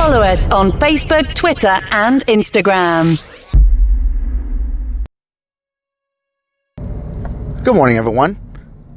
Follow us on Facebook, Twitter, and Instagram. Good morning, everyone.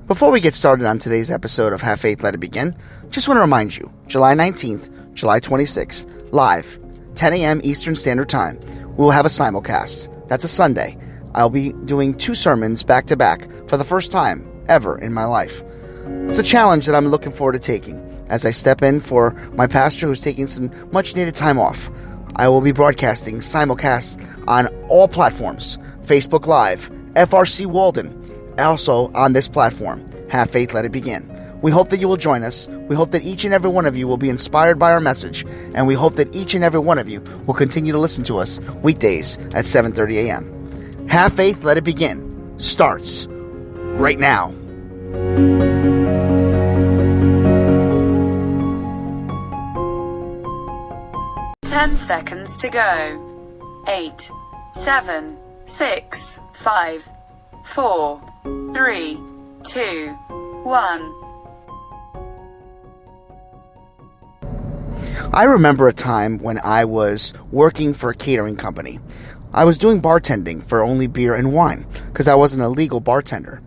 Before we get started on today's episode of Have Faith, Let It Begin, just want to remind you, July 19th, July 26th, live, 10 a.m. Eastern Standard Time, we will have a simulcast. That's a Sunday. I'll be doing 2 sermons back-to-back for the first time ever in my life. It's a challenge that I'm looking forward to taking as I step in for my pastor who's taking some much-needed time off. I will be broadcasting simulcasts on all platforms, Facebook Live, FRC Walden, also on this platform, Have Faith, Let It Begin. We hope that you will join us. We hope that each and every one of you will be inspired by our message, and we hope that each and every one of you will continue to listen to us weekdays at 7:30 a.m. Have Faith, Let It Begin starts right now. Ten seconds to go. 8, 7, 6, 5, 4, 3, 2, 1. I remember a time when I was working for a catering company. I was doing bartending for only beer and wine because I wasn't a legal bartender.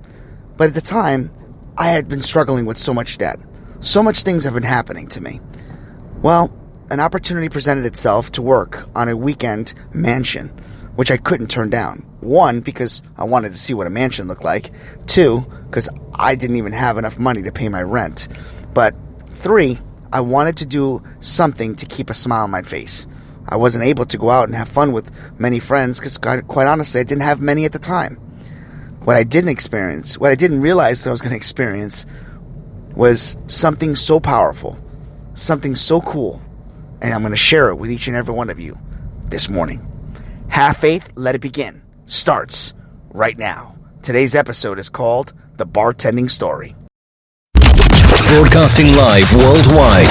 But at the time, I had been struggling with so much debt. So much things have been happening to me. Well, an opportunity presented itself to work on a weekend mansion, which I couldn't turn down. 1, because I wanted to see what a mansion looked like. 2, because I didn't even have enough money to pay my rent. But 3, I wanted to do something to keep a smile on my face. I wasn't able to go out and have fun with many friends because, quite honestly, I didn't have many at the time. What I didn't realize that I was going to experience was something so powerful, something so cool, and I'm going to share it with each and every one of you this morning. Have Faith, Let It Begin starts right now. Today's episode is called The Bartending Story. Broadcasting live worldwide.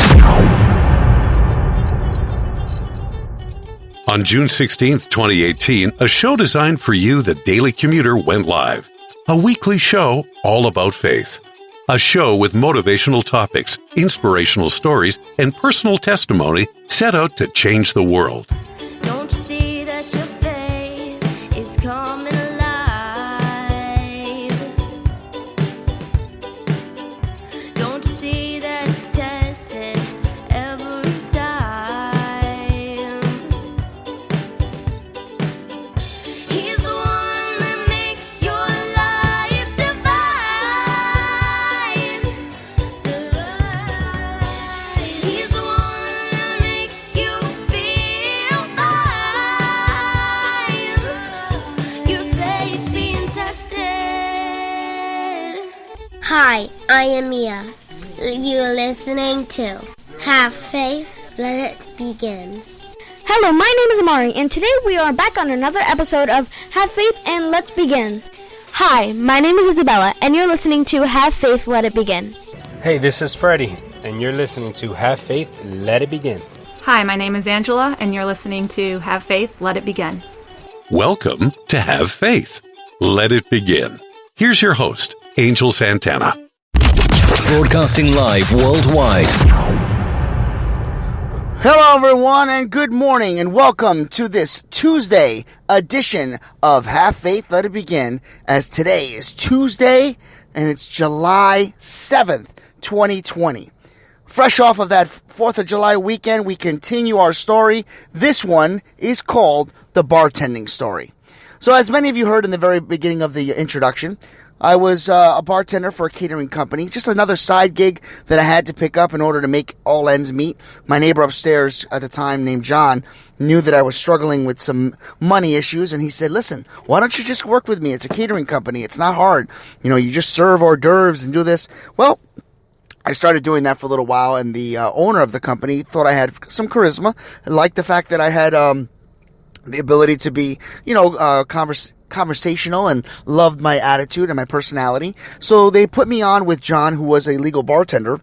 On June 16th, 2018, a show designed for you, the Daily Commuter, went live. A weekly show all about faith. A show with motivational topics, inspirational stories, and personal testimony set out to change the world. Don't you see that your faith is coming alive? Don't you see that it's tested every time? He's the one that makes your life divine. He's the one that makes you feel fine. Your faith's being tested. Hi, I am Mia. You're listening to Have Faith, Let It Begin. Hello, my name is Amari, and today we are back on another episode of Have Faith and Let's Begin. Hi, my name is Isabella, and you're listening to Have Faith, Let It Begin. Hey, this is Freddie, and you're listening to Have Faith, Let It Begin. Hi, my name is Angela, and you're listening to Have Faith, Let It Begin. Welcome to Have Faith. Let it begin. Here's your host, Angel Santana. Broadcasting live worldwide. Hello, everyone, and good morning, and welcome to this Tuesday edition of Have Faith, Let It Begin, as today is Tuesday, and it's July 7th, 2020. Fresh off of that 4th of July weekend, we continue our story. This one is called The Bartending Story. So as many of you heard in the very beginning of the introduction, I was a bartender for a catering company, just another side gig that I had to pick up in order to make all ends meet. My neighbor upstairs at the time, named John, knew that I was struggling with some money issues, and he said, listen, why don't you just work with me? It's a catering company. It's not hard. You know, you just serve hors d'oeuvres and do this. Well, I started doing that for a little while, and the owner of the company thought I had some charisma, liked the fact that I had the ability to be, conversational, and loved my attitude and my personality. So they put me on with John, who was a legal bartender,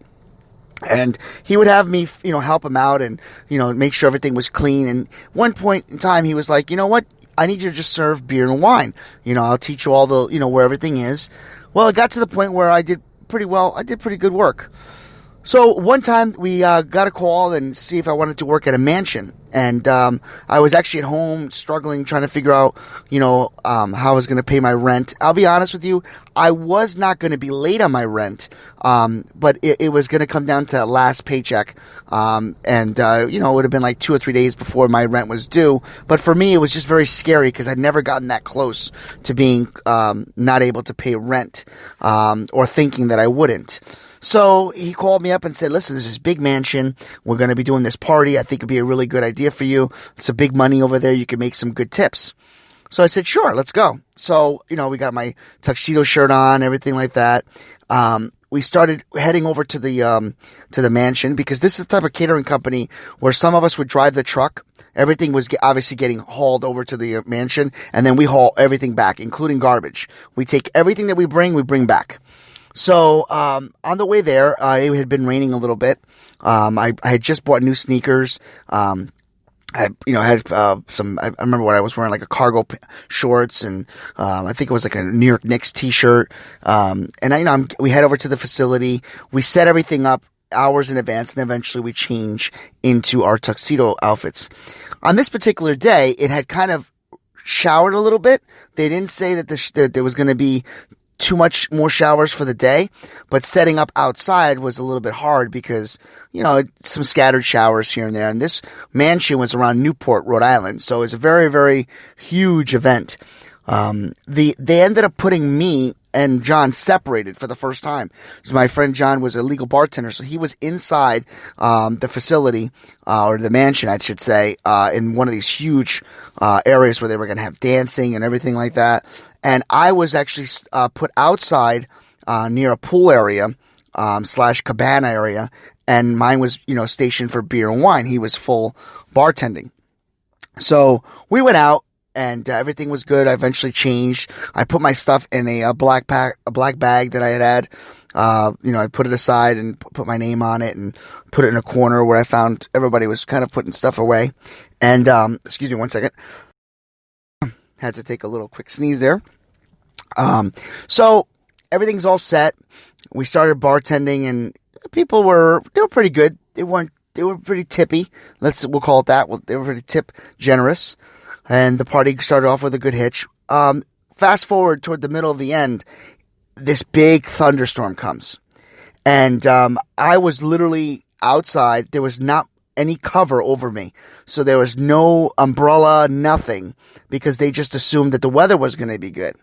and he would have me, help him out and, make sure everything was clean. And one point in time, he was like, you know what? I need you to just serve beer and wine. I'll teach you all the, where everything is. Well, it got to the point where I did pretty well. I did pretty good work. So one time we got a call and see if I wanted to work at a mansion. And I was actually at home struggling, trying to figure out, how I was going to pay my rent. I'll be honest with you, I was not going to be late on my rent, but it was going to come down to last paycheck. It would have been like 2 or 3 days before my rent was due. But for me, it was just very scary because I'd never gotten that close to being not able to pay rent or thinking that I wouldn't. So he called me up and said, listen, there's this big mansion. We're going to be doing this party. I think it'd be a really good idea for you. It's a big money over there. You can make some good tips. So I said, sure, let's go. So, we got my tuxedo shirt on, everything like that. We started heading over to the mansion because this is the type of catering company where some of us would drive the truck. Everything was obviously getting hauled over to the mansion, and then we haul everything back, including garbage. We take everything that we bring back. So, on the way there, it had been raining a little bit. I had just bought new sneakers. I had some. I remember what I was wearing, like a cargo shorts, and I think it was like a New York Knicks t-shirt. We head over to the facility. We set everything up hours in advance, and eventually we change into our tuxedo outfits. On this particular day, it had kind of showered a little bit. They didn't say that there was going to be too much more showers for the day, but setting up outside was a little bit hard because, some scattered showers here and there. And this mansion was around Newport, Rhode Island. So it was a very, very huge event. They ended up putting me and John separated for the first time. So my friend John was a legal bartender. So he was inside, the facility, or the mansion, I should say, in one of these huge, areas where they were going to have dancing and everything like that. And I was actually put outside near a pool area / cabana area, and mine was stationed for beer and wine. He was full bartending. So we went out, and everything was good. I eventually changed. I put my stuff in a black bag that I had. I put it aside and put my name on it and put it in a corner where I found everybody was kind of putting stuff away. And excuse me one second. Had to take a little quick sneeze there. So everything's all set. We started bartending, and people were pretty good. They were pretty tippy. We'll call it that. They were pretty tip generous. And the party started off with a good hitch. Fast forward toward the middle of the end, this big thunderstorm comes. And I was literally outside. There was not any cover over me. So there was no umbrella, nothing, because they just assumed that the weather was going to be good.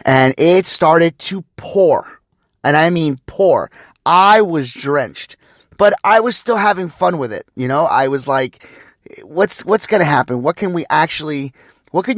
And it started to pour. And I mean pour. I was drenched. But I was still having fun with it. I was like, what's going to happen? What can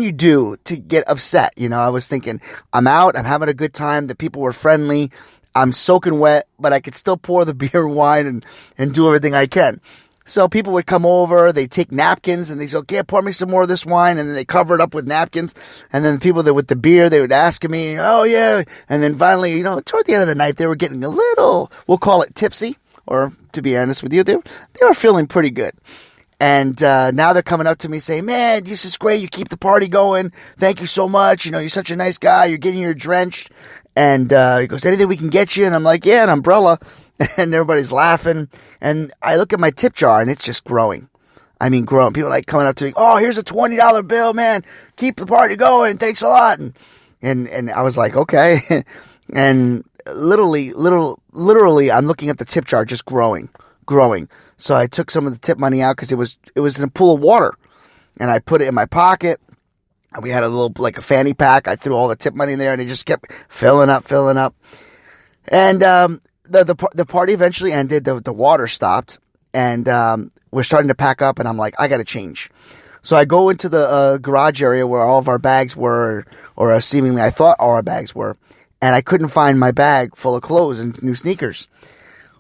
you do to get upset? I was thinking, I'm out. I'm having a good time. The people were friendly. I'm soaking wet, but I could still pour the beer and wine and do everything I can. So people would come over, they'd take napkins, and they'd say, okay, pour me some more of this wine, and then they cover it up with napkins. And then the people that with the beer, they would ask me, oh yeah. And then finally, toward the end of the night, they were getting a little, we'll call it tipsy, or to be honest with you, they were feeling pretty good. And now they're coming up to me saying, man, this is great. You keep the party going. Thank you so much. You're such a nice guy. You're getting here drenched. And he goes, anything we can get you? And I'm like, yeah, an umbrella. And everybody's laughing. And I look at my tip jar, and it's just growing. I mean, growing. People are like coming up to me, oh, here's a $20 bill, man. Keep the party going. Thanks a lot. And I was like, okay. And literally, I'm looking at the tip jar just growing. So I took some of the tip money out because it was in a pool of water, and I put it in my pocket. And we had a little, like a fanny pack. I threw all the tip money in there, and it just kept filling up. And the party eventually ended. The water stopped, and we're starting to pack up. And I'm like, I got to change. So I go into the garage area where all of our bags were, or seemingly I thought all our bags were, and I couldn't find my bag full of clothes and new sneakers.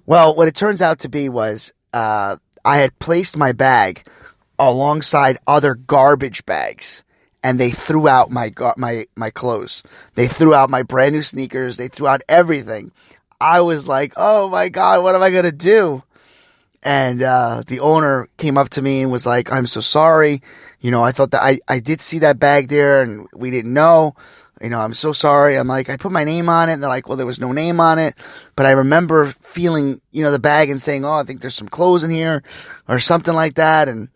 Well, what it turns out to be was I had placed my bag alongside other garbage bags, and they threw out my clothes. They threw out my brand new sneakers. They threw out everything. I was like, oh my God, what am I going to do? And the owner came up to me and was like, I'm so sorry. I thought that I did see that bag there, and we didn't know. I'm so sorry. I'm like, I put my name on it. And they're like, well, there was no name on it. But I remember feeling, the bag and saying, oh, I think there's some clothes in here or something like that. And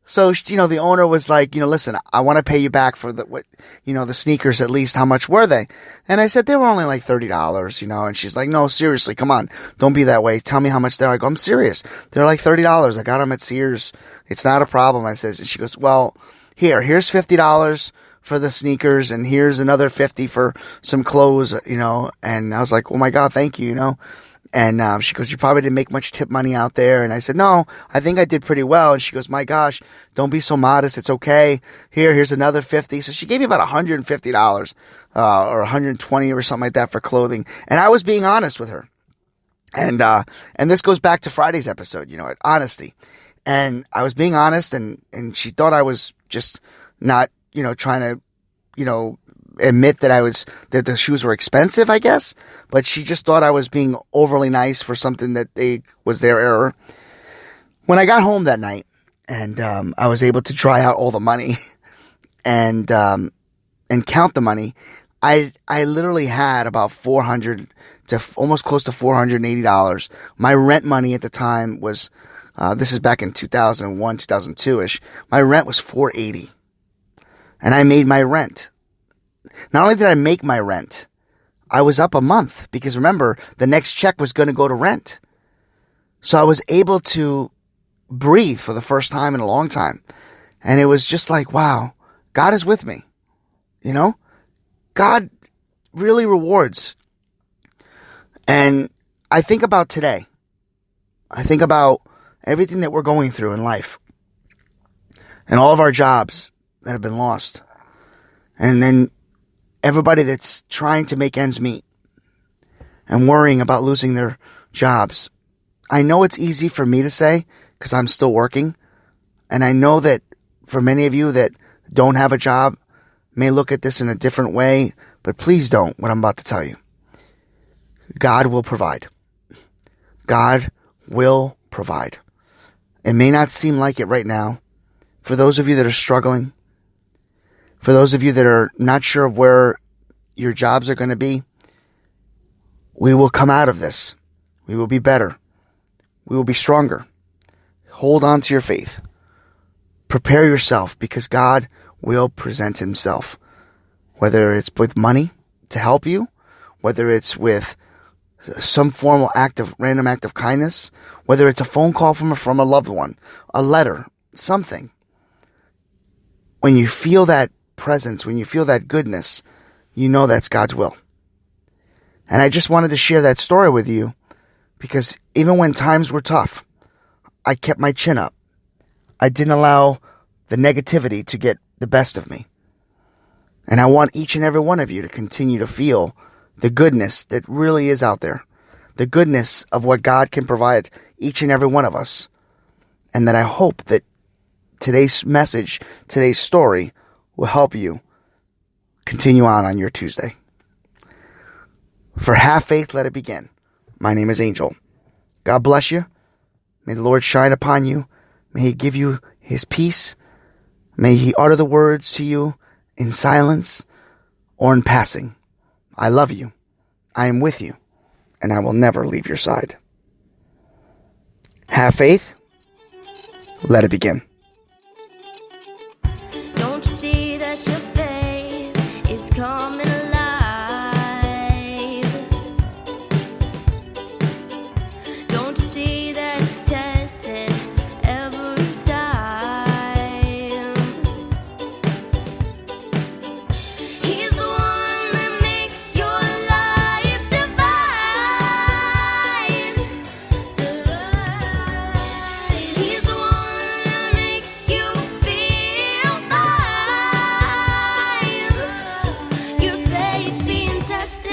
so, the owner was like, listen, I want to pay you back for the sneakers at least. How much were they? And I said, they were only like $30, and she's like, no, seriously, come on. Don't be that way. Tell me how much they are. I go, I'm serious. They're like $30. I got them at Sears. It's not a problem. I says, and she goes, well, here's $50 for the sneakers, and here's another $50 for some clothes, and I was like, oh my God, thank you, And she goes, you probably didn't make much tip money out there. And I said, no, I think I did pretty well. And she goes, my gosh, don't be so modest. It's okay. Here's another $50. So she gave me about $150 or $120 or something like that for clothing. And I was being honest with her. And this goes back to Friday's episode, honesty. And I was being honest, and she thought I was just not, trying to, admit that the shoes were expensive, I guess, but she just thought I was being overly nice for something that was their error. When I got home that night and I was able to dry out all the money and count the money, I literally had about $400 to almost close to $480. My rent money at the time was this is back in 2001, 2002-ish. My rent was $480, and I made my rent. Not only did I make my rent, I was up a month because remember, the next check was going to go to rent. So I was able to breathe for the first time in a long time. And it was just like, wow, God is with me. God really rewards. And I think about today. I think about everything that we're going through in life and all of our jobs that have been lost. And then everybody that's trying to make ends meet and worrying about losing their jobs. I know it's easy for me to say because I'm still working. And I know that for many of you that don't have a job may look at this in a different way, but please don't, what I'm about to tell you. God will provide. God will provide. It may not seem like it right now. For those of you that are struggling, for those of you that are not sure of where your jobs are going to be, we will come out of this. We will be better. We will be stronger. Hold on to your faith. Prepare yourself because God will present himself. Whether it's with money to help you, whether it's with some random act of kindness, whether it's a phone call from a loved one, a letter, something. When you feel that presence, when you feel that goodness, you know that's God's will. And I just wanted to share that story with you because even when times were tough, I kept my chin up. I didn't allow the negativity to get the best of me. And I want each and every one of you to continue to feel the goodness that really is out there, the goodness of what God can provide each and every one of us. And that I hope that today's message, today's story will help you continue on your Tuesday. For Have Faith, Let It Begin. My name is Angel. God bless you. May the Lord shine upon you. May he give you his peace. May he utter the words to you in silence or in passing. I love you. I am with you. And I will never leave your side. Have faith. Let it begin. Don't you see that your faith is coming alive? Don't you see that it's tested every time? He's the one that makes your life divine. He's the one that makes you feel fine. Your faith being tested.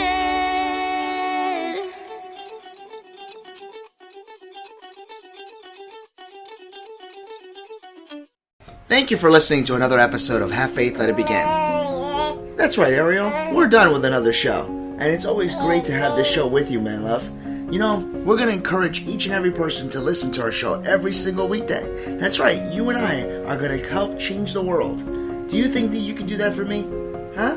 Thank you for listening to another episode of Have Faith, Let It Begin. That's right, Ariel. We're done with another show. And it's always great to have this show with you, my love. We're going to encourage each and every person to listen to our show every single weekday. That's right, you and I are going to help change the world. Do you think that you can do that for me? Huh?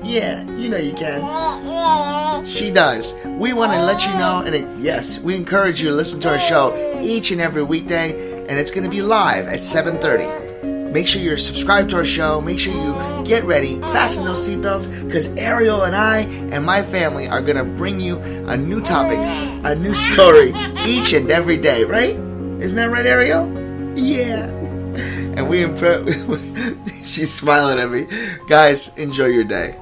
Yeah, you know you can. She does. We want to let you know, and yes, we encourage you to listen to our show each and every weekday, and it's going to be live at 7:30. Make sure you're subscribed to our show. Make sure you get ready, fasten those seatbelts, because Ariel and I and my family are going to bring you a new topic, a new story each and every day, right? Isn't that right, Ariel? Yeah. And she's smiling at me. Guys, enjoy your day.